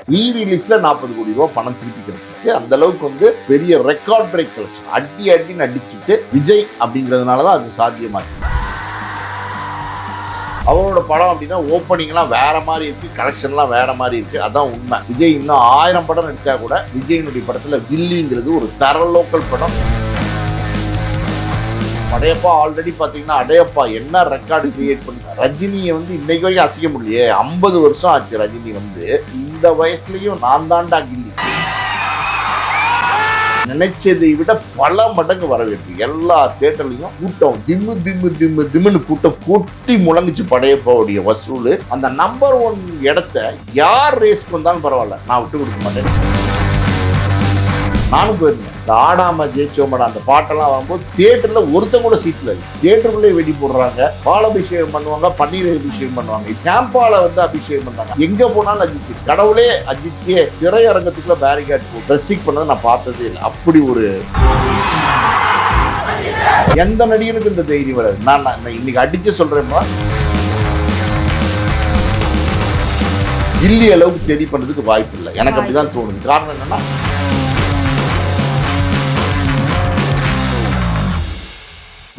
ரீ ரிலீஸ்ல 40 கோடி ரூபாய் பணம் திருப்பி கிடைச்சிச்சு. அந்த அளவுக்கு வந்து பெரிய ரெக்கார்ட் பிரேக் கலெக்ஷன், அடின்னு அடிச்சிச்சு. விஜய் அப்படிங்கிறதுனாலதான் அது சாத்தியமாச்சு. அவரோட படம் அப்படின்னா ஓப்பனிங்லாம் வேற மாதிரி இருக்கு, கலெக்ஷன்லாம் வேற மாதிரி இருக்கு. அதான் உண்மை. விஜய் இன்னும் 1000 படம் நடிச்சா கூட விஜயினுடைய படத்துல கில்லிங்கிறது ஒரு தர லோக்கல் படம். அடையப்பா ஆல்ரெடி பாத்தீங்கன்னா அடையப்பா என்ன ரெக்கார்டு கிரியேட் பண்ண. ரஜினியை வந்து இன்னைக்கு வரைக்கும் அசைக்க முடியலையே. 50 வருஷம் ஆச்சு ரஜினி வந்து. இந்த வயசுலயும் நான் தாண்டா கில்லி. நினைச்சதை விட பல மடங்கு வரவேற்பு. எல்லா தியேட்டர்லையும் கூட்டம் திம்முன்னு கூட்டம் கொட்டி முழங்குச்சு. படையப்பாவுடைய வசூல் அந்த நம்பர் 1 இடத்த யார் ரேஸ்க்கு வந்தாலும் பரவாயில்ல, நான் விட்டு கொடுக்க மாட்டேன். நானும் போயிருந்தேன். இந்த ஆடாம ஜெயிச்சோமடா அந்த பாட்டெல்லாம் வரும்போது தியேட்டர்ல ஒருத்தங்க கூட சீட்ல இல்லை. தியேட்டருக்குள்ளே வெடி போடுறாங்க, பால் அபிஷேகம் பண்ணுவாங்க, பன்னீர் அபிஷேகம் பண்ணுவாங்க, கேம்பால வந்து அபிஷேகம் பண்றாங்க. எங்க போனாலும் அஜித். கடவுளே அஜித்தே திரையரங்கத்துக்குள்ள பேரிகேட் ட்ரெஸ்ஸிங் பண்ணதை நான் பார்த்ததே இல்லை. அப்படி ஒரு எந்த நடிகனுக்கு இந்த தைரியம் வராது. நான் இன்னைக்கு அடிச்சு சொல்றேன்னா கில்லி அளவுக்கு தெரிய பண்றதுக்கு வாய்ப்பு இல்லை. எனக்கு அப்படிதான் தோணுது. காரணம் என்னன்னா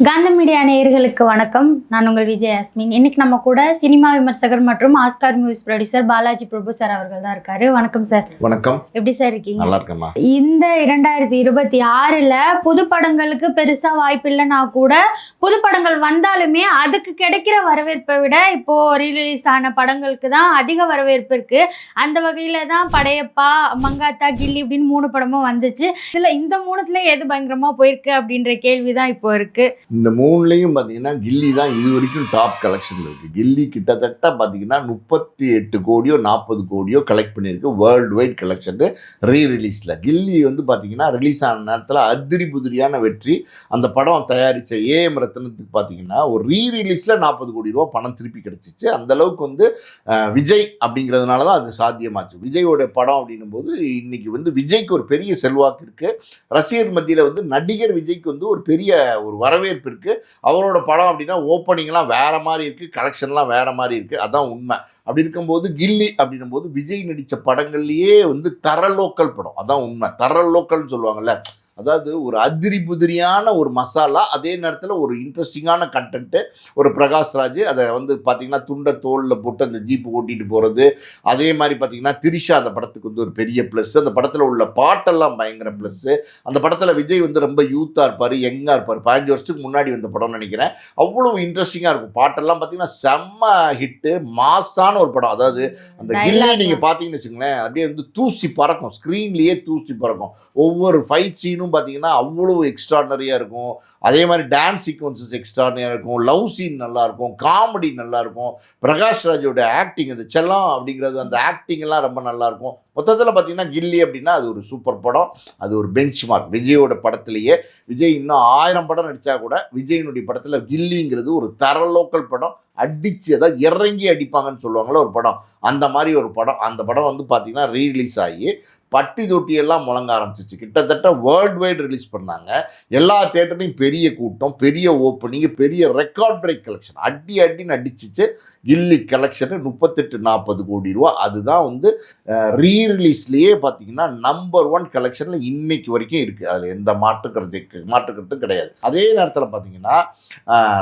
காந்தம் மீடியா நேயர்களுக்கு வணக்கம். நான் உங்கள் விஜய் யாஸ்மின். இன்னைக்கு நம்ம கூட சினிமா விமர்சகர் மற்றும் ஆஸ்கார் மூவிஸ் ப்ரொடியூசர் பாலாஜி பிரபு சார் அவர்கள் தான் இருக்காரு. வணக்கம் சார். வணக்கம். எப்படி சார் இருக்கீங்க? நல்லா இருக்கேம்மா. இந்த 2026ல புது படங்களுக்கு பெருசா வாய்ப்பு இல்லைன்னா கூட புது படங்கள் வந்தாலுமே அதுக்கு கிடைக்கிற வரவேற்பை விட இப்போ ரீரிலீஸ் ஆன படங்களுக்கு தான் அதிக வரவேற்பு இருக்கு. அந்த வகையில தான் படையப்பா, மங்காத்தா, கில்லி இப்படின்னு 3 படமும் வந்துச்சு. இதுல இந்த 3த்துல எது பயங்கரமா போயிருக்கு அப்படின்ற கேள்விதான் இப்போ இருக்கு. இந்த 3லையும் பார்த்தீங்கன்னா கில்லி தான் இது வரைக்கும் டாப் கலெக்ஷனில் இருக்குது. கில்லி கிட்டத்தட்ட பார்த்தீங்கன்னா 38 கோடியோ 40 கோடியோ கலெக்ட் பண்ணியிருக்கு வேர்ல்டு வைட் கலெக்ஷன் ரீ ரிலீஸில். கில்லி வந்து பார்த்தீங்கன்னா ரிலீஸ் ஆன நேரத்தில் அதிரி புதிரியான வெற்றி. அந்த படம் தயாரித்த ஏஎம் ரத்னத்துக்கு பார்த்தீங்கன்னா ஒரு ரீ ரிலீஸில் 40 கோடி ரூபா பணம் திருப்பி கிடச்சிச்சு. அந்தளவுக்கு வந்து விஜய் அப்படிங்கிறதுனால தான் அது சாத்தியமாச்சு. விஜயோட படம் அப்படின்னும் போது இன்னைக்கு வந்து விஜய்க்கு ஒரு பெரிய செல்வாக்கு இருக்குது. ரசிகர் மத்தியில் வந்து நடிகர் விஜய்க்கு வந்து ஒரு பெரிய ஒரு வரவேற்பு இருக்கு. அவரோட படம் அப்படின்னா ஓப்பனிங்லாம் வேற மாதிரி இருக்கு, கலெக்ஷன்லாம் வேற மாதிரி இருக்கு. அதான் உண்மை. அப்படி இருக்கும்போது கில்லி அப்படின்னும் போது விஜய் நடித்த படங்கள்லயே வந்து தர லோக்கல் படம். அதான் உண்மை. தர லோக்கல்னு சொல்லுவாங்கல்ல, அதாவது ஒரு அதிரி புதிரியான ஒரு மசாலா, அதே நேரத்தில் ஒரு இன்ட்ரெஸ்டிங்கான கண்டென்ட்டு. ஒரு பிரகாஷ்ராஜ் அதை வந்து பார்த்தீங்கன்னா துண்டை தோளில் போட்டு அந்த ஜீப்பு ஓட்டிகிட்டு போகிறது. அதே மாதிரி பார்த்தீங்கன்னா திரிஷா அந்த படத்துக்கு வந்து ஒரு பெரிய ப்ளஸ். அந்த படத்தில் உள்ள பாட்டெல்லாம் பயங்கர ப்ளஸ்ஸு. அந்த படத்தில் விஜய் வந்து ரொம்ப யூத்தாக இருப்பார், யங்காக இருப்பார். 15 வருஷத்துக்கு முன்னாடி வந்த படம்னு நினைக்கிறேன். அவ்வளோ இன்ட்ரெஸ்டிங்காக இருக்கும். பாட்டெல்லாம் பார்த்தீங்கன்னா செம்ம ஹிட்டு, மாஸான ஒரு படம். அதாவது அந்த கில்லி நீங்கள் பார்த்தீங்கன்னு வச்சுங்களேன், அப்படியே வந்து தூசி பறக்கும், ஸ்க்ரீன்லேயே தூசி பறக்கும். ஒவ்வொரு ஃபைட் சீனும் பார்த்தீங்கன்னா அவ்வளோ எக்ஸ்ட்ராடனரியாக இருக்கும். அதே மாதிரி டான்ஸ் சீக்வன்சஸ் எக்ஸ்ட்ராடனரியாக இருக்கும், லவ் சீன் நல்லா இருக்கும், காமெடி நல்லா இருக்கும். பிரகாஷ்ராஜோட ஆக்டிங், அந்த செல்லம் அப்படிங்கிறது அந்த ஆக்டிங் எல்லாம் ரொம்ப நல்லா இருக்கும். மொத்தத்தில் பார்த்தீங்கன்னா கில்லி அப்படின்னா அது ஒரு சூப்பர் படம். அது ஒரு பெஞ்ச் மார்க் விஜயோட படத்துலேயே. விஜய் இன்னும் 1000 படம் நடித்தா கூட விஜயினுடைய படத்தில் கில்லிங்கிறது ஒரு தர லோக்கல் படம். அடிச்சு அதாவது இறங்கி அடிப்பாங்கன்னு சொல்லுவாங்களே ஒரு படம், அந்த மாதிரி ஒரு படம். அந்த படம் வந்து பார்த்தீங்கன்னா ரீ ரிலீஸ் ஆகி பட்டி தொட்டியெல்லாம் முழங்க ஆரம்பிச்சிச்சு. கிட்டத்தட்ட வேர்ல்டு வைட் ரிலீஸ் பண்ணாங்க. எல்லா தியேட்டர்லையும் பெரிய கூட்டம், பெரிய ஓப்பனிங், பெரிய ரெக்கார்ட் பிரேக் கலெக்ஷன். அடின்னு அடிச்சிச்சு. கில்லி கலெக்ஷனு 38-40 கோடி ரூபா. அதுதான் வந்து ரீ ரிலீஸ்லேயே பார்த்தீங்கன்னா நம்பர் 1 கலெக்ஷனில் இன்னைக்கு வரைக்கும் இருக்குது. அதில் எந்த மாற்றுக்கிறதும் கிடையாது. அதே நேரத்தில் பார்த்தீங்கன்னா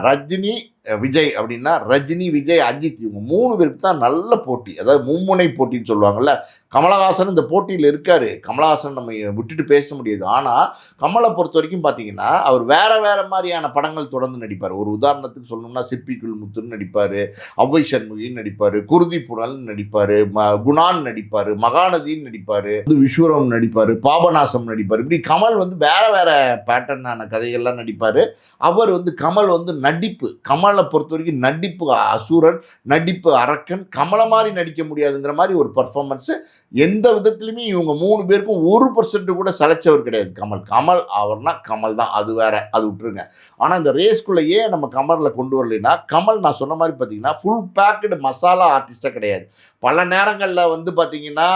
ரஜினி விஜய் அப்படின்னா ரஜினி, விஜய், அஜித் இவங்க 3 பேருக்கு தான் நல்ல போட்டி. அதாவது மும்முனை போட்டின்னு சொல்லுவாங்கள்ல. கமலஹாசன் இந்த போட்டியில் இருக்கார். கமலஹாசன் நம்ம விட்டுட்டு பேச முடியாது. ஆனால் கமலை பொறுத்த வரைக்கும் பார்த்தீங்கன்னா அவர் வேறு மாதிரியான படங்கள் தொடர்ந்து நடிப்பார். ஒரு உதாரணத்துக்கு சொல்லணும்னா சிற்பிக்குள் முத்துன்னு நடிப்பார், அவ்வை சண்முகின்னு நடிப்பார், குருதி புனல்னு நடிப்பார், குணான் நடிப்பார், மகாநதின்னு நடிப்பார், விஸ்வரம் நடிப்பார், பாபநாசம் நடிப்பார். இப்படி கமல் வந்து வேறு பேட்டர்னான கதைகள்லாம் நடிப்பார். அவர் வந்து கமல் வந்து நடிப்பு, கமலை பொறுத்த வரைக்கும் நடிப்பு அசுரன், நடிப்பு அரக்கன். கமலை மாதிரி நடிக்க முடியாதுங்கிற மாதிரி ஒரு பர்ஃபார்மன்ஸு. எந்த விதத்துலையுமே இவங்க 3 பேருக்கும் 1% கூட சளைச்சவர் கிடையாது. கமல் அவர்னா கமல் தான். அது வேற, அது விட்டுருங்க. ஆனால் இந்த ரேஸ்குள்ளேயே நம்ம கமலில் கொண்டு வரலைன்னா, கமல் நான் சொன்ன மாதிரி பார்த்தீங்கன்னா ஃபுல் பேக்கடு மசாலா ஆர்டிஸ்டாக கிடையாது. பல நேரங்களில் வந்து பார்த்தீங்கன்னா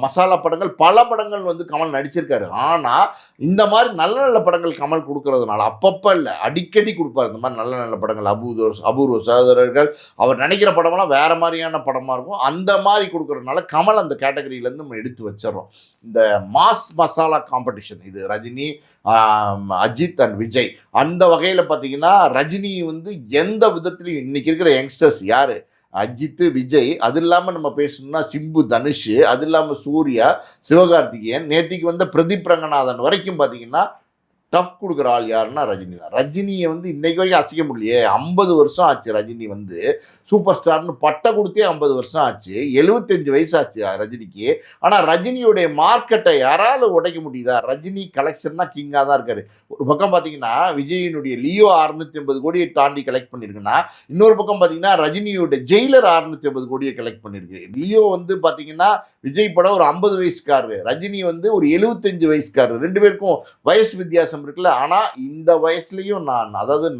மசாலா படங்கள் பல படங்கள் வந்து கமல் நடிச்சிருக்காரு. ஆனால் இந்த மாதிரி நல்ல நல்ல படங்கள் கமல் கொடுக்கறதுனால அப்பப்போ இல்லை அடிக்கடி கொடுப்பார். இந்த மாதிரி நல்ல நல்ல படங்கள் அபூர்வ சகோதரர்கள் அவர் நினைக்கிற படமெல்லாம் வேறு மாதிரியான படமாக இருக்கும். அந்த மாதிரி கொடுக்கறதுனால கமல் அந்த கேட்டகரியிலேருந்து நம்ம எடுத்து வச்சிடறோம். இந்த மாஸ் மசாலா காம்படிஷன் இது ரஜினி, அஜித் அண்ட் விஜய். அந்த வகையில் பார்த்தீங்கன்னா ரஜினி வந்து எந்த விதத்துலையும் இன்னைக்கு இருக்கிற யங்ஸ்டர்ஸ் யார், அஜித், விஜய், அது இல்லாமல் நம்ம பேசணும்னா சிம்பு, தனுஷ், அது இல்லாமல் சூர்யா, சிவகார்த்திகேயன், நேத்திக்கு வந்த பிரதீப் ரங்கநாதன் வரைக்கும் பார்த்தீங்கன்னா டஃப் கொடுக்குற ஆள் யாருன்னா ரஜினி தான். ரஜினியை வந்து இன்னைக்கு வரைக்கும் அசைக்க முடியலையே. 50 வருஷம் ஆச்சு ரஜினி வந்து சூப்பர் ஸ்டார்னு பட்டை கொடுத்தே 50 வருஷம் ஆச்சு. 75 வயசு ஆச்சு ரஜினிக்கு. ஆனால் ரஜினியுடைய மார்க்கெட்டை யாரால உடைக்க முடியுதா? ரஜினி கலெக்ஷன்னா கிங்காக தான் இருக்காரு. ஒரு பக்கம் பார்த்தீங்கன்னா விஜயினுடைய லியோ 650 கோடியை தாண்டி கலெக்ட் பண்ணியிருக்குன்னா, இன்னொரு பக்கம் பார்த்தீங்கன்னா ரஜினியோட ஜெயிலர் 650 கோடியை கலெக்ட் பண்ணியிருக்கு. லியோ வந்து பார்த்தீங்கன்னா விஜய் படம் ஒரு 50 வயசுக்காரரு, ரஜினி வந்து ஒரு 75 வயசுக்காரரு. 2 பேருக்கும் வயசு வித்தியாசம் இருக்குல்ல. ஆனால் இந்த வயசுலையும்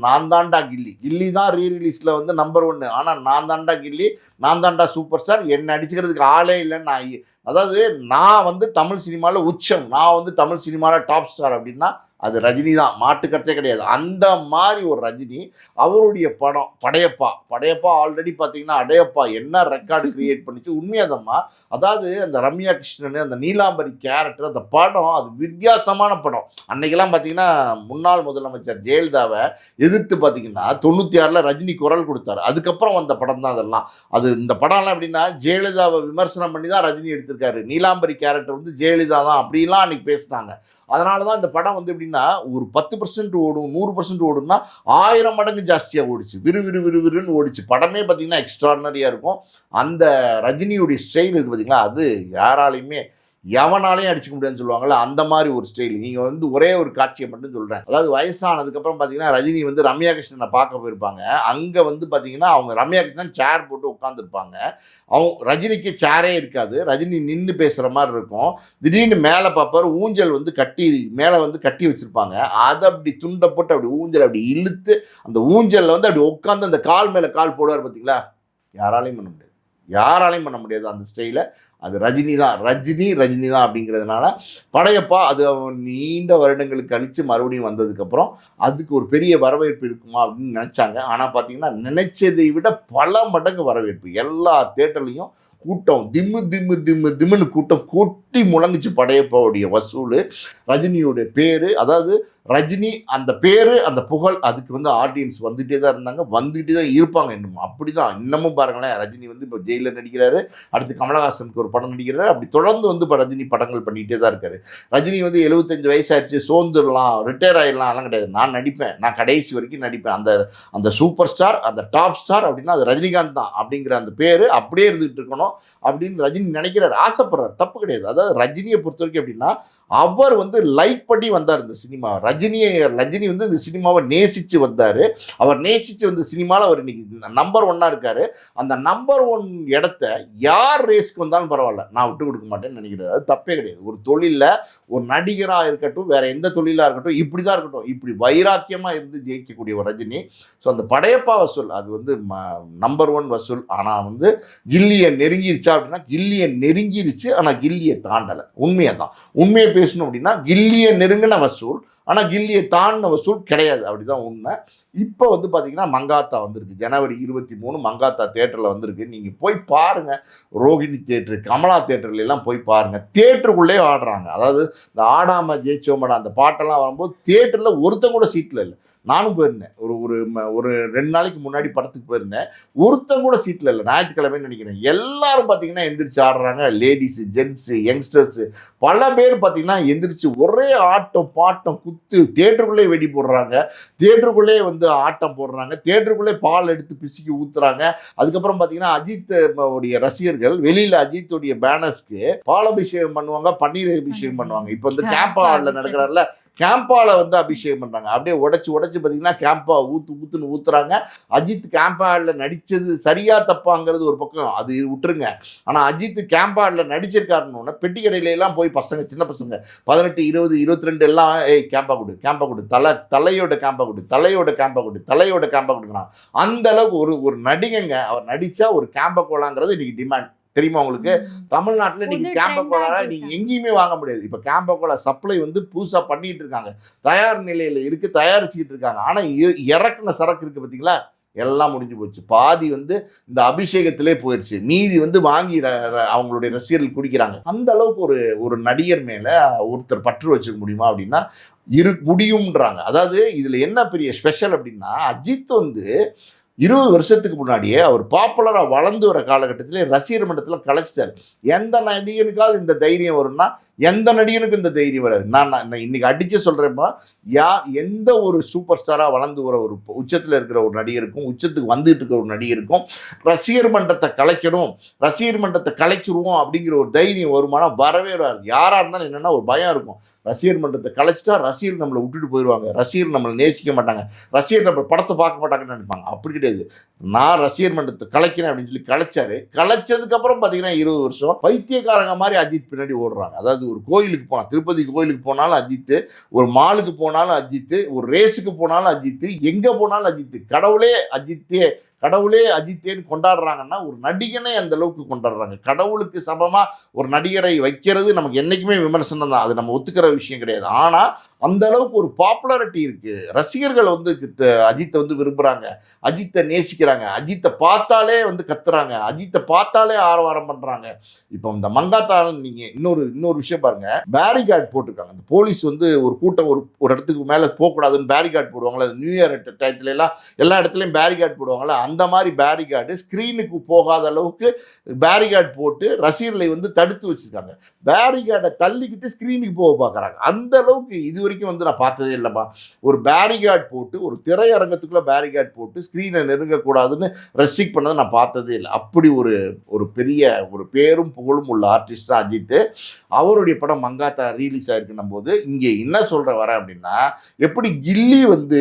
நான் தாண்டா கில்லி தான் ரீ ரிலீஸில் வந்து நம்பர் 1. ஆனால் நான் தாண்டா கில்லி, நான் தாண்டா சூப்பர் ஸ்டார், என்னை அடிச்சுக்கிறதுக்கு ஆளே இல்லைன்னு நான் வந்து தமிழ் சினிமாவில் உச்சம், நான் வந்து தமிழ் சினிமாவில் டாப் ஸ்டார் அப்படின்னா அது ரஜினி தான், மாட்டுக்கருத்தே கிடையாது. அந்த மாதிரி ஒரு ரஜினி அவருடைய படம் படையப்பா ஆல்ரெடி பார்த்தீங்கன்னா அடையப்பா என்ன ரெக்கார்டு கிரியேட் பண்ணிச்சு. உண்மையாதம்மா, அதாவது அந்த ரம்யா கிருஷ்ணன், அந்த நீலாம்பரி கேரக்டர், அந்த படம் அது வித்தியாசமான படம். அன்னைக்கெல்லாம் பார்த்தீங்கன்னா முன்னாள் முதலமைச்சர் ஜெயலலிதாவை எதிர்த்து பார்த்தீங்கன்னா 96ல் ரஜினி குரல் கொடுத்தாரு. அதுக்கப்புறம் வந்த படம் தான் அதெல்லாம். அது இந்த படம்லாம் எப்படின்னா ஜெயலலிதாவை விமர்சனம் பண்ணி தான் ரஜினி எடுத்திருக்காரு. நீலாம்பரி கேரக்டர் வந்து ஜெயலலிதா தான் அப்படின்லாம் அன்னைக்கு பேசினாங்க. அதனால தான் இந்த படம் வந்து எப்படின்னா ஒரு 10% ஓடும், 100% ஓடும்னா 1000 மடங்கு ஜாஸ்தியாக ஓடிச்சு. விறுவிறுன்னு ஓடிச்சு. படமே பார்த்தீங்கன்னா எக்ஸ்ட்ராடனரியாக இருக்கும். அந்த ரஜினியுடைய ஸ்டைல் இருக்குது பார்த்தீங்களா, அது யாராலையுமே எவனாலையும் அடிச்சுக்க முடியாதுன்னு சொல்லுவாங்கள்ல, அந்த மாதிரி ஒரு ஸ்டைல். நீங்கள் வந்து ஒரே ஒரு காட்சியை மட்டும் சொல்கிறேன். அதாவது வயசானதுக்கப்புறம் பார்த்தீங்கன்னா ரஜினி வந்து ரம்யா கிருஷ்ணனை பார்க்க போயிருப்பாங்க. அங்கே வந்து பார்த்தீங்கன்னா அவங்க ரம்யா கிருஷ்ணன் சேர் போட்டு உட்காந்துருப்பாங்க. ரஜினிக்கு சேரே இருக்காது. ரஜினி நின்று பேசுகிற மாதிரி இருக்கும். திடீர்னு மேலே பார்ப்பார், ஊஞ்சல் வந்து மேலே வந்து கட்டி வச்சுருப்பாங்க. அதை அப்படி துண்டை போட்டு அப்படி ஊஞ்சல் அப்படி இழுத்து அந்த ஊஞ்சலில் வந்து அப்படி உட்காந்து அந்த கால் மேலே கால் போடுவார் பார்த்தீங்களா, யாராலையும் பண்ண முடியாது அந்த ஸ்டைலை. அது ரஜினி தான் அப்படிங்கிறதுனால படையப்பா அது நீண்ட வருடங்களுக்கு கழித்து மறுபடியும் வந்ததுக்கப்புறம் அதுக்கு ஒரு பெரிய வரவேற்பு இருக்குமா அப்படின்னு நினச்சாங்க. ஆனால் பார்த்தீங்கன்னா நினைச்சதை விட பல மடங்கு வரவேற்பு. எல்லா தேட்டர்லையும் கூட்டம் திம்முன்னு கூட்டம் கொட்டி முழங்குச்சு. படையப்பாவுடைய வசூல், ரஜினியோடைய பேர், அதாவது ரஜினி அந்த பேர் அந்த புகழ், அதுக்கு வந்து ஆடியன்ஸ் வந்துகிட்டே தான் இருந்தாங்க, வந்துகிட்டே தான் இருப்பாங்க. இன்னமும் பாருங்களேன், ரஜினி வந்து இப்போ ஜெயிலில் நடிக்கிறாரு, அடுத்து கமலஹாசனுக்கு ஒரு படம் நடிக்கிறாரு, அப்படி தொடர்ந்து வந்து இப்போ ரஜினி படங்கள் பண்ணிகிட்டே தான் இருக்காரு. ரஜினி வந்து 75 வயசாச்சு, சோர்ந்துடலாம், ரிட்டையர் ஆகிடலாம், அதெல்லாம் கிடையாது. நான் நடிப்பேன், நான் கடைசி வரைக்கும் நடிப்பேன். அந்த சூப்பர் ஸ்டார், அந்த டாப் ஸ்டார் அப்படின்னா அது ரஜினிகாந்த் தான் அப்படிங்கிற அந்த பேர் அப்படியே இருந்துகிட்டு இருக்கணும் அப்படின்னு ரஜினி நினைக்கிறார், ஆசைப்படுறாரு. தப்பு கிடையாது. அதாவது ரஜினியை பொறுத்த வரைக்கும் எப்படின்னா அவர் வந்து லைக் பண்ணி வந்தார் இந்த சினிமா. ரஜினி வந்து இந்த சினிமாவை நேசித்து வந்தார். அவர் நேசித்து வந்த சினிமாவில் அவர் இன்னைக்கு நம்பர் 1 இருக்காரு. அந்த நம்பர் 1 இடத்த யார் ரேஸ்க்கு வந்தாலும் பரவாயில்ல, நான் விட்டு கொடுக்க மாட்டேன்னு நினைக்கிறாரு. அது தப்பே கிடையாது. ஒரு தொழிலில் ஒரு நடிகராக இருக்கட்டும், வேற எந்த தொழிலாக இருக்கட்டும், இப்படி தான் இருக்கட்டும், இப்படி வைராக்கியமாக இருந்து ஜெயிக்கக்கூடிய ஒரு ரஜினி. ஸோ அந்த படையப்பா வசூல் அது வந்து நம்பர் 1 வசூல். ஆனால் வந்து கில்லியை நெருங்கிருச்சா அப்படின்னா கில்லியை நெருங்கிருச்சு, ஆனால் கில்லியை தாண்டலை. உண்மையை பேசணும் அப்படின்னா கில்லியை நெருங்கின வசூல், ஆனால் கில்லியை தாண்டின வசூல் கிடையாது. அப்படிதான் உண்மை. இப்போ வந்து பார்த்தீங்கன்னா மங்காத்தா வந்திருக்கு. ஜனவரி 23 மங்காத்தா தேட்டரில் வந்திருக்கு. நீங்கள் போய் பாருங்கள். ரோஹிணி தேட்டரு, கமலா தேட்டர்லாம் போய் பாருங்கள். தேட்டருக்குள்ளே ஆடுறாங்க. அதாவது இந்த ஆடாமல் ஜெயிச்சோமடா அந்த பாட்டெல்லாம் வரும்போது தேட்டரில் ஒருத்தங்க கூட சீட்டில் இல்லை. நானும் போயிருந்தேன். ஒரு 2 நாளைக்கு முன்னாடி படத்துக்கு போயிருந்தேன். ஒருத்தங்க கூட சீட்டில் இல்லை. ஞாயிற்றுக்கிழமைன்னு நினைக்கிறேன். எல்லாரும் பார்த்தீங்கன்னா எந்திரிச்சு ஆடுறாங்க. லேடிஸு, ஜென்ஸு, யங்ஸ்டர்ஸு பல பேர் பார்த்தீங்கன்னா எந்திரிச்சு ஒரே ஆட்டம் பாட்டம் குத்து தேட்டருக்குள்ளே வெடி போடுறாங்க. தேட்டருக்குள்ளே வந்து ஆட்டம் போடுறாங்க. தேட்டருக்குள்ளே பால் எடுத்து பிசுக்கி ஊற்றுறாங்க. அதுக்கப்புறம் பார்த்தீங்கன்னா அஜித் உடைய ரசிகர்கள் வெளியில் அஜித்துடைய பேனர்ஸ்க்கு பால் அபிஷேகம் பண்ணுவாங்க, பன்னீர் அபிஷேகம் பண்ணுவாங்க. இப்போ வந்து கேம்ப் ஆடில் நடக்கிறாருல, கேம்பால வந்து அபிஷேகம் பண்றாங்க. அப்படியே உடைச்சு பார்த்தீங்கன்னா கேம்பா ஊத்துன்னு ஊத்துறாங்க. அஜித் கேம்பால நடிச்சது சரியா தப்பாங்கிறது ஒரு பக்கம், அது விட்டுருங்க. ஆனா அஜித் கேம்பால நடிச்சிருக்காருன்னு பெட்டி கடையில எல்லாம் போய் பசங்க, சின்ன பசங்க 18, 20, 22 எல்லாம் கேம்பா கொடு தலையோட கேம்பா கொடுக்குறான். அந்த அளவுக்கு ஒரு நடிகங்க அவர் நடிச்சா ஒரு கேம்பா கோலாங்கிறது இன்னைக்கு டிமாண்ட். தெரியுமா உங்களுக்கு? தமிழ்நாட்டில் இன்னைக்கு கேம்பா கோலா நீங்க எங்கேயுமே வாங்க முடியாது. இப்ப கேம்பா கோலா சப்ளை வந்து புதுசா பண்ணிட்டு இருக்காங்க, தயார் நிலையில இருக்கு, தயாரிச்சுக்கிட்டு இருக்காங்க. ஆனா இறக்குன சரக்கு இருக்கு பாத்தீங்களா, எல்லாம் முடிஞ்சு போச்சு. பாதி வந்து இந்த அபிஷேகத்திலே போயிடுச்சு, மீதி வந்து வாங்கி அவங்களுடைய ரசிகர்கள் குடிக்கிறாங்க. அந்த அளவுக்கு ஒரு நடிகர் மேல ஒருத்தர் பற்று வச்சுக்க முடியுமா அப்படின்னா முடியும்ன்றாங்க. அதாவது இதுல என்ன பெரிய ஸ்பெஷல் அப்படின்னா, அஜித் வந்து 20 வருஷத்துக்கு முன்னாடியே அவர் பாப்புலரா வளர்ந்து வர காலகட்டத்திலே ரசிகர் மன்றத்தில் கலைச்சிட்டார். எந்த நடிகனுக்காவது இந்த தைரியம் வரும்னா எந்த நடிகனுக்கும் இந்த தைரியம் வராது. நான் இன்னைக்கு அடிச்சு சொல்றேன்ப்பா, எந்த ஒரு சூப்பர் ஸ்டாரா வளர்ந்து வர ஒரு உச்சத்தில் இருக்கிற ஒரு நடிகருக்கும், உச்சத்துக்கு வந்துட்டு இருக்கிற ஒரு நடிகருக்கும் ரசிகர் மன்றத்தை கலைக்கணும், ரசிகர் மன்றத்தை கலைச்சிருவோம் அப்படிங்கிற ஒரு தைரியம் வருமானம் வரவே வராது. யாரா இருந்தாலும் என்னன்னா ஒரு பயம் இருக்கும். ரசிகர் மன்றத்தை கலைச்சிட்டா ரசிகர் நம்மளை விட்டுட்டு போயிடுவாங்க, ரசிகர் நம்மளை நேசிக்க மாட்டாங்க, ரசிகர் நம்ம படத்தை பார்க்க மாட்டாங்கன்னு நினைப்பாங்க. அப்படி கிடையாது. நான் ரசிகர் மன்றத்தை கலைக்கிறேன் அப்படின்னு சொல்லி கலைச்சாரு. கலைச்சதுக்கு அப்புறம் பார்த்தீங்கன்னா 20 வருஷம் பைத்தியக்காரங்க மாதிரி அஜித் பின்னாடி ஓடுறாங்க. அதாவது ஒரு கோயிலுக்கு போனால், திருப்பதி கோயிலுக்கு போனாலும் அஜித்து, ஒரு மாலுக்கு போனாலும் அஜித்து, ஒரு ரேஸுக்கு போனாலும் அஜித்து, எங்கே போனாலும் அஜித்து. கடவுளே அஜித்தேன்னு கொண்டாடுறாங்கன்னா ஒரு நடிகனை அந்த அளவுக்கு கொண்டாடுறாங்க. கடவுளுக்கு சமமா ஒரு நடிகரை வைக்கிறது நமக்கு என்னைக்குமே விமர்சனம் தான், அது நம்ம ஒத்துக்கிற விஷயம் கிடையாது. ஆனா அந்த அளவுக்கு ஒரு பாப்புலாரிட்டி இருக்கு. ரசிகர்கள் வந்து அஜித்தை வந்து விரும்புறாங்க, அஜித்தை நேசிக்கிறாங்க, அஜித்தை பார்த்தாலே வந்து கத்துறாங்க, அஜித்தை பார்த்தாலே ஆரவாரம் பண்றாங்க. இப்போ இந்த மங்காத்தால நீங்க இன்னொரு விஷயம் பாருங்க, பேரிகார்டு போட்டிருக்காங்க. அந்த போலீஸ் வந்து ஒரு கூட்டம் ஒரு இடத்துக்கு மேல போகக்கூடாதுன்னு பேரிகார்டு போடுவாங்களா, நியூ இயர் டயத்துல எல்லாம் எல்லா இடத்துலையும் பேரிகார்டு போடுவாங்களா, அந்த மாதிரி பேரிகார்டு ஸ்கிரீனுக்கு போகாத அளவுக்கு பேரிகார்டு போட்டு ரசிகர்களை வந்து தடுத்து வச்சிருக்காங்க. பேரிகார்டை தள்ளிக்கிட்டு ஸ்கிரீனுக்கு போக பார்க்குறாங்க. அந்த அளவுக்கு இது வரைக்கும் வந்து நான் பார்த்ததே இல்லைப்பா. ஒரு பேரிகார்டு போட்டு, ஒரு திரையரங்கத்துக்குள்ள பேரிகார்டு போட்டு ஸ்கிரீனை நெருங்கக்கூடாதுன்னு ரெஸ்ட்ரிக்ட் பண்ணதை நான் பார்த்ததே இல்லை. அப்படி ஒரு பெரிய ஒரு பேரும் புகழும் உள்ள ஆர்டிஸ்ட் தான் அஜித். அவருடைய படம் மங்காத்தா ரிலீஸ் ஆயிருக்குன்னும் போது இங்கே என்ன வரேன் அப்படின்னா, எப்படி கில்லி வந்து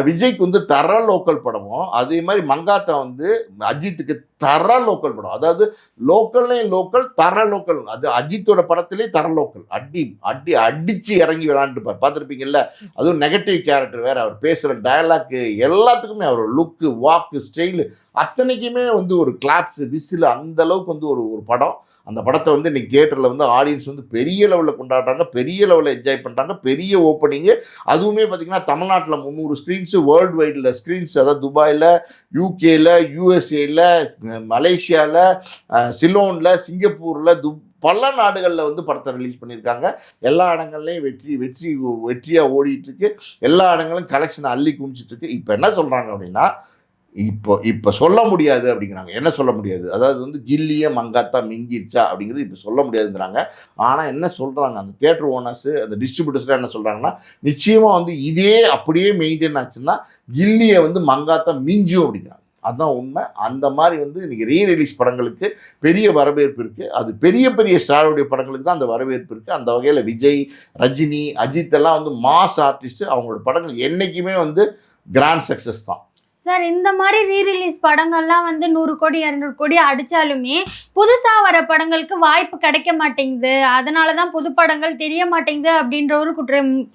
விஜய்க்கு வந்து தர லோக்கல் படமும், அதே மாதிரி மங்காத்தா வந்து அஜித்துக்கு தர லோக்கல் படம். அதாவது லோக்கல்லையும் லோக்கல், தர லோக்கல். அது அஜித்தோட படத்திலே தர லோக்கல். அடிச்சு இறங்கி விளையாண்டுப்பார், பார்த்துருப்பீங்கல்ல. அதுவும் நெகட்டிவ் கேரக்டர் வேற, அவர் பேசுகிற டயலாக்கு எல்லாத்துக்குமே அவர் லுக்கு, வாக்கு, ஸ்டைலு அத்தனைக்குமே வந்து ஒரு கிளாப்ஸ், விசில், அந்த அளவுக்கு வந்து ஒரு படம். அந்த படத்தை வந்து இன்னைக்கு தியேட்டரில் வந்து ஆடியன்ஸ் வந்து பெரிய லெவலில் கொண்டாடுறாங்க, பெரிய லெவலில் என்ஜாய் பண்ணுறாங்க, பெரிய ஓப்பனிங்கு. அதுவுமே பார்த்திங்கன்னா தமிழ்நாட்டில் 300 ஸ்க்ரீன்ஸு, வேர்ல்டு வைடில் ஸ்க்ரீன்ஸ், அதாவது துபாயில், யூகேயில், யூஎஸ்ஏயில், மலேசியாவில், சிலோனில், சிங்கப்பூரில், பல நாடுகளில் வந்து படத்தை ரிலீஸ் பண்ணியிருக்காங்க. எல்லா இடங்கள்லையும் வெற்றியாக ஓடிட்டுருக்கு. எல்லா இடங்களும் கலெக்ஷனை அள்ளி குமிச்சிட்ருக்கு. இப்போ என்ன சொல்கிறாங்க அப்படின்னா, இப்போ சொல்ல முடியாது அப்படிங்கிறாங்க. என்ன சொல்ல முடியாது? அதாவது வந்து கில்லியே மங்காத்தா மிஞ்சிருச்சா அப்படிங்கிறது இப்போ சொல்ல முடியாதுங்கிறாங்க. ஆனால் என்ன சொல்கிறாங்க அந்த தியேட்டர் ஓனர்ஸு, அந்த டிஸ்ட்ரிபியூட்டர்ஸ்லாம் என்ன சொல்கிறாங்கன்னா, நிச்சயமாக வந்து இதே அப்படியே மெயின்டைன் ஆச்சுன்னா கில்லியை வந்து மங்காத்தா மிஞ்சும் அப்படிங்கிறாங்க. அதுதான் உண்மை. அந்த மாதிரி வந்து இன்றைக்கி ரீரிலீஸ் படங்களுக்கு பெரிய வரவேற்பு இருக்குது. அது பெரிய ஸ்டாருடைய படங்களுக்கு தான் அந்த வரவேற்பு இருக்குது. அந்த வகையில் விஜய், ரஜினி, அஜித் எல்லாம் வந்து மாஸ் ஆர்டிஸ்ட்டு. அவங்களோட படங்கள் என்றைக்குமே வந்து கிராண்ட் சக்ஸஸ் தான். சார், இந்த மாதிரி ரீரிலீஸ் படங்கள்லாம் வந்து 100 கோடி 200 கோடி அடித்தாலுமே புதுசாக வர படங்களுக்கு வாய்ப்பு கிடைக்க மாட்டேங்குது, அதனால தான் புது படங்கள் தெரிய மாட்டேங்குது அப்படின்ற ஒரு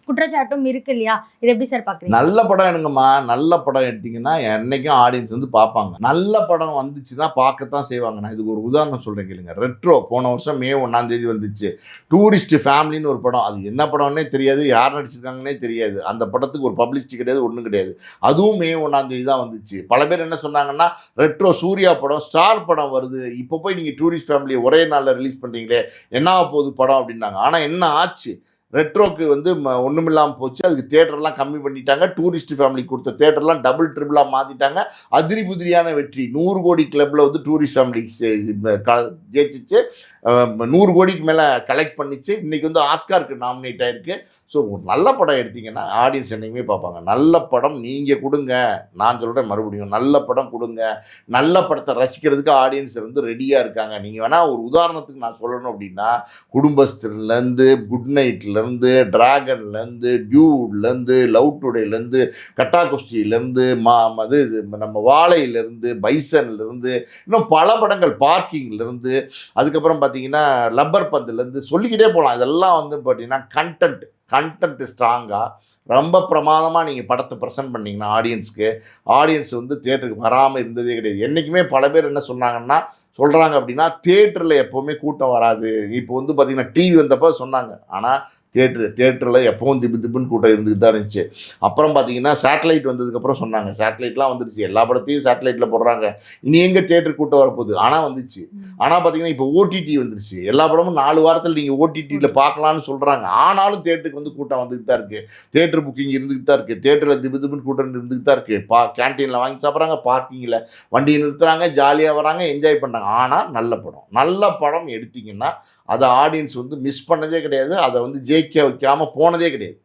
குற்றச்சாட்டும் இருக்கு இல்லையா? இது எப்படி சார் பார்க்குறீங்க? நல்ல படம் எடுங்கம்மா. நல்ல படம் எடுத்தீங்கன்னா என்றைக்கும் ஆடியன்ஸ் வந்து பார்ப்பாங்க. நல்ல படம் வந்துச்சுன்னா பார்க்கத்தான் செய்வாங்க. நான் இதுக்கு ஒரு உதாரணம் சொல்கிறேன் கேளுங்க. ரெட்ரோ போன வருஷம் மே 1 வந்துச்சு. டூரிஸ்ட் ஃபேமிலின்னு ஒரு படம். அது என்ன படம்னே தெரியாது, யார் நடிச்சிருக்காங்கன்னே தெரியாது. அந்த படத்துக்கு ஒரு பப்ளிசிட்டி கிடையாது, ஒன்றும் கிடையாது. அதுவும் மே 1 தான் வந்துச்சு. பல பேர் என்ன சொன்னாங்கன்னா, ரெட்ரோ சூர்யா படம், ஸ்டார் படம் வருது, இப்போ போய் நீங்கள் டூரிஸ்ட் ஃபேமிலியை ஒரே நாளில் ரிலீஸ் பண்ணுறீங்களே, என்ன போகுது படம் அப்படின்னாங்க. ஆனால் என்ன ஆச்சு? ரெட்ரோக்கு வந்து ஒன்றுமில்லாமல் போச்சு. அதுக்கு தேட்டர்லாம் கம்மி பண்ணிட்டாங்க. டூரிஸ்ட் ஃபேமிலி கொடுத்த தேட்டர்லாம் டபுள் ட்ரிபிளாக மாற்றிட்டாங்க. அதிரி புதிரியான வெற்றி. 100 கோடி கிளப்பில் வந்து டூரிஸ்ட் ஃபேமிலி ஜெயிச்சிச்சு. 100 கோடிக்கு மேலே கலெக்ட் பண்ணிச்சு. இன்றைக்கி வந்து ஆஸ்காருக்கு நாமினேட் ஆகிருக்கு. ஸோ ஒரு நல்ல படம் எடுத்திங்கன்னா ஆடியன்ஸ் என்றைக்குமே பார்ப்பாங்க. நல்ல படம் நீங்கள் கொடுங்க, நான் சொல்கிறேன் மறுபடியும், நல்ல படம் கொடுங்க. நல்ல படத்தை ரசிக்கிறதுக்கு ஆடியன்ஸ் வந்து ரெடியாக இருக்காங்க. நீங்கள் வேணால் ஒரு உதாரணத்துக்கு நான் சொல்லணும் அப்படின்னா, குடும்பஸ்தர்லேருந்து, குட் நைட்லேருந்து, டிராகன்லேருந்து, டியூட்லேருந்து, லவ் டுடேலேருந்து, கட்டா குஸ்தியிலேருந்து, இது நம்ம வாழையிலேருந்து, பைசன்லேருந்து, இன்னும் பல படங்கள், பார்க்கிங்லேருந்து, அதுக்கப்புறம் பார்த்தீங்கன்னா லப்பர் பந்துலேருந்து சொல்லிக்கிட்டே போகலாம். இதெல்லாம் வந்து பார்த்தீங்கன்னா கண்டென்ட் ஸ்ட்ராங்காக ரொம்ப பிரமாதமாக நீங்கள் படத்தை ப்ரெசென்ட் பண்ணிங்கன்னா ஆடியன்ஸ் வந்து தியேட்டருக்கு வராமல் இருந்ததே கிடையாது. என்றைக்குமே பல பேர் என்ன சொல்கிறாங்க அப்படின்னா, தியேட்டரில் எப்போவுமே கூட்டம் வராது. இப்போ வந்து பார்த்திங்கன்னா டிவி வந்தப்போ சொன்னாங்க. ஆனால் தியேட்டரில் எப்பவும் திப்புன்னு கூட்டம் இருந்துட்டு தான் இருந்துச்சு. அப்புறம் பார்த்தீங்கன்னா சேட்டலைட் வந்ததுக்கப்புறம் சொன்னாங்க, சேட்டலைட்லாம் வந்துடுச்சு, எல்லா படத்தையும் சேட்டலைட்டில் போடுறாங்க, இனி எங்கே தியேட்டர் கூட்டம் வரப்போகுது. ஆனால் வந்துச்சு. ஆனால் பார்த்தீங்கன்னா இப்போ ஓடிடி வந்துடுச்சு, எல்லா படமும் 4 வாரத்தில் நீங்கள் ஓடிடியில் பார்க்கலான்னு சொல்கிறாங்க. ஆனாலும் தியேட்டருக்கு வந்து கூட்டம் வந்துட்டு தான் இருக்குது. தியேட்டர் புக்கிங் இருந்துகிட்டு தான் இருக்குது. தியேட்டரில் திப்புன்னு கூட்டம் இருந்துகிட்டு தான் இருக்குது. கேன்டீனில் வாங்கி சாப்பிட்றாங்க, பார்க்கிங்கில் வண்டியை நிறுத்துறாங்க, ஜாலியாக வராங்க, என்ஜாய் பண்ணுறாங்க. ஆனால் நல்ல படம் எடுத்திங்கன்னா அதை ஆடியன்ஸ் வந்து மிஸ் பண்ணதே கிடையாது. அதை வந்து ஜெயிக்க வைக்காமல் போனதே கிடையாது.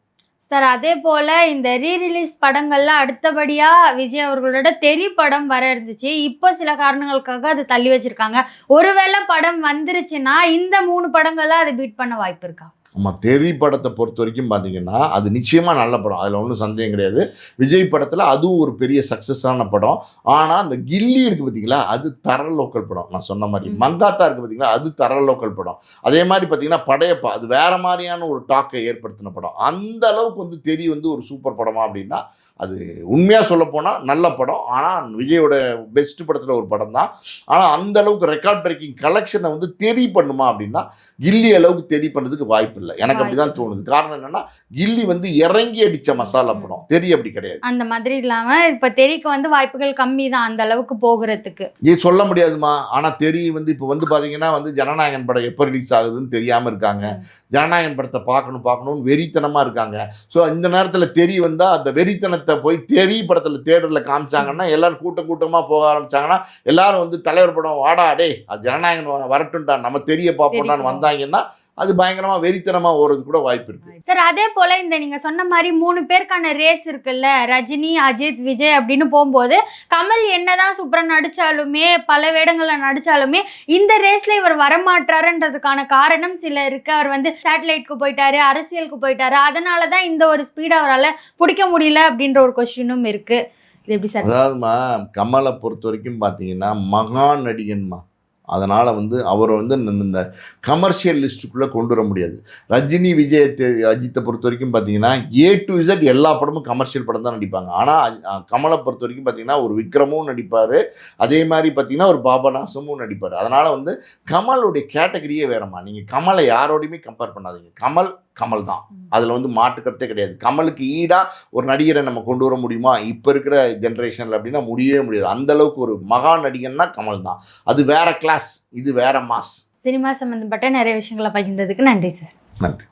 சார், அதே போல் இந்த ரீரிலீஸ் படங்கள்லாம் அடுத்தபடியாக விஜய் அவர்களோட தெறி படம் வர இருந்துச்சு. இப்போ சில காரணங்களுக்காக அது தள்ளி வச்சுருக்காங்க. ஒருவேளை படம் வந்துருச்சுன்னா இந்த 3 படங்கள்லாம் அதை பீட் பண்ண வாய்ப்பு இருக்கா? நம்ம தெறி படத்தை பொறுத்த வரைக்கும் பார்த்தீங்கன்னா அது நிச்சயமாக நல்ல படம், அதில் ஒன்றும் சந்தேகம் கிடையாது. விஜய் படத்தில் அதுவும் ஒரு பெரிய சக்ஸஸான படம். ஆனால் அந்த கில்லி இருக்குது பார்த்தீங்களா, அது தர லோக்கல் படம். நான் சொன்ன மாதிரி மங்காத்தா இருக்குது பார்த்தீங்களா, அது தர லோக்கல் படம். அதே மாதிரி பார்த்தீங்கன்னா படையப்பா, அது வேறு மாதிரியான ஒரு டாக்கை ஏற்படுத்தின படம். அந்த அளவுக்கு வந்து தெறி வந்து ஒரு சூப்பர் படமா அப்படின்னா அது உண்மையாக சொல்லப்போனால் நல்ல படம். ஆனால் விஜயோட பெஸ்ட் படத்தில் ஒரு படம் தான். ஆனால் அந்த அளவுக்கு ரெக்கார்ட் பிரேக்கிங் கலெக்ஷனை வந்து தெறி பண்ணுமா அப்படின்னா கில்லி அளவுக்கு தெறி பண்ணுறதுக்கு வாய்ப்பு இல்லை. எனக்கு அப்படி தான் தோணுது. காரணம் என்னென்னா கில்லி வந்து இறங்கி அடித்த மசாலா படம், தெறி அப்படி கிடையாது. அந்த மாதிரி இல்லாமல் இப்போ தெறிக்கு வந்து வாய்ப்புகள் கம்மி தான் அந்த அளவுக்கு போகிறதுக்கு. இது சொல்ல முடியாதுமா. ஆனால் தெறி வந்து இப்போ வந்து பார்த்தீங்கன்னா வந்து ஜனநாயகன் படம் எப்போ ரிலீஸ் ஆகுதுன்னு தெரியாமல் இருக்காங்க. ஜனநாயகன் படத்தை பார்க்கணும்னு வெறித்தனமாக இருக்காங்க. ஸோ இந்த நேரத்தில் தெறி வந்தால் அந்த வெறித்தனத்தை போய் தெறி படத்தில் தேட்டரில் காமிச்சாங்கன்னா எல்லாரும் கூட்டமாக போக ஆரம்பிச்சாங்கன்னா எல்லாரும் வந்து தலைவர் படம் வாடா டே அது ஜனநாயகன் வரட்டும்டா நம்ம தெரிய பார்ப்போம்டான்னு வந்தாங்கன்னா அது பயங்கரமா வெறித்தனமா ஓடுறது கூட வாய்ப்பு இருக்கு. சார், அதே போல இந்த நீங்க சொன்ன மாதிரி 3 பேருக்கான ரேஸ் இருக்குல்ல, ரஜினி, அஜித், விஜய் அப்படின்னு போகும்போது கமல் என்னதான் சூப்பரா நடிச்சாலுமே, பல வேடங்கள்ல நடிச்சாலுமே இந்த ரேஸ்ல இவர் வரமாட்டாருன்றதுக்கான காரணம் சில இருக்கு. அவர் வந்து சேட்டலைட்க்கு போயிட்டாரு, அரசியலுக்கு போயிட்டாரு, அதனாலதான் இந்த ஒரு ஸ்பீட் அவரால் பிடிக்க முடியல அப்படின்ற ஒரு கொஸ்டினும் இருக்கு. இது எப்படி சார்? அதாவதுமா கமலை பொறுத்த வரைக்கும் பார்த்தீங்கன்னா மகா நடிகன்மா. அதனால் வந்து அவரை வந்து இந்த கமர்ஷியல் லிஸ்ட்டுக்குள்ளே கொண்டு வர முடியாது. ரஜினி, விஜய், அஜித்தை பொறுத்த வரைக்கும் பார்த்தீங்கன்னா A to Z எல்லா படமும் கமர்ஷியல் படம் தான் நடிப்பாங்க. ஆனால் கமலை பொறுத்த வரைக்கும் பார்த்தீங்கன்னா ஒரு விக்ரமும் நடிப்பார், அதே மாதிரி பார்த்தீங்கன்னா ஒரு பாபநாசமும் நடிப்பார். அதனால் வந்து கமலுடைய கேட்டகரியே வேறம்மா. நீங்கள் கமலை யாரோடையுமே கம்பேர் பண்ணாதீங்க. கமல் தான், அதில் வந்து மாட்டுக்கிறதே கிடையாது. கமலுக்கு ஈடாக ஒரு நடிகரை நம்ம கொண்டு வர முடியுமா இப்போ இருக்கிற ஜென்ரேஷனில் அப்படின்னா முடியவே முடியாது. அந்தளவுக்கு ஒரு மகா நடிகன்னா கமல் தான். அது வேற கிளாஸ், இது வேற மாஸ். சினிமா சம்பந்தப்பட்ட நிறைய விஷயங்களை பகிர்ந்ததுக்கு நன்றி சார். நன்றி.